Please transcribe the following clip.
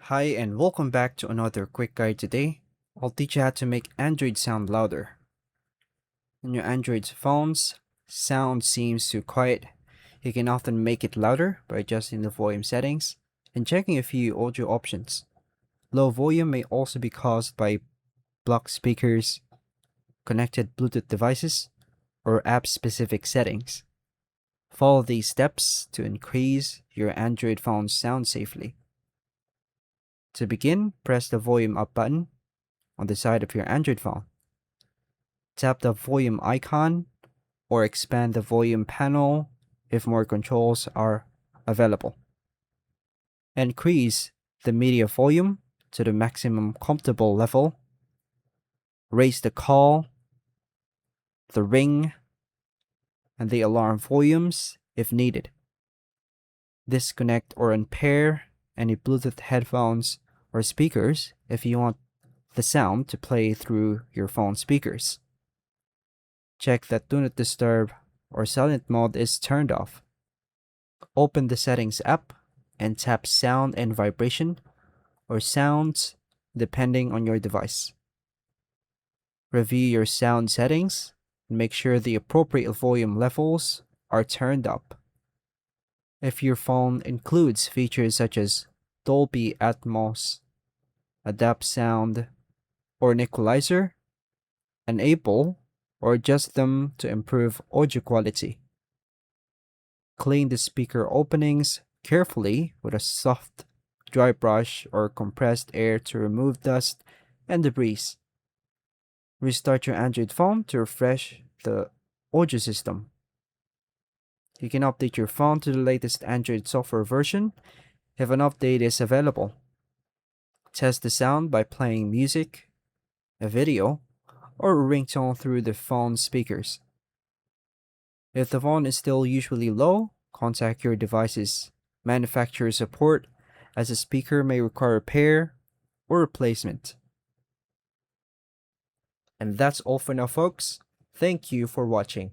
Hi and welcome back to another quick guide today. I'll teach you how to make Android sound louder. In your Android phones, sound seems too quiet. You can often make it louder by adjusting the volume settings and checking a few audio options. Low volume may also be caused by blocked speakers, connected Bluetooth devices, or app-specific settings. Follow these steps to increase your Android phone's sound safely. To begin, press the volume up button on the side of your Android phone. Tap the volume icon or expand the volume panel if more controls are available. Increase the media volume to the maximum comfortable level. Raise the call, the ring, and the alarm volumes if needed. Disconnect or unpair any Bluetooth headphones or speakers if you want the sound to play through your phone speakers. Check that Do Not Disturb or Silent Mode is turned off. Open the Settings app and tap Sound and Vibration or Sounds depending on your device. Review your sound settings and make sure the appropriate volume levels are turned up. If your phone includes features such as Dolby Atmos, Adapt Sound, or an equalizer, enable or adjust them to improve audio quality. Clean the speaker openings carefully with a soft, dry brush or compressed air to remove dust and debris. Restart your Android phone to refresh the audio system. You can update your phone to the latest Android software version if an update is available. Test the sound by playing music, a video, or a ringtone through the phone speakers. If the phone is still usually low, contact your device's manufacturer support as the speaker may require repair or replacement. And that's all for now, folks. Thank you for watching.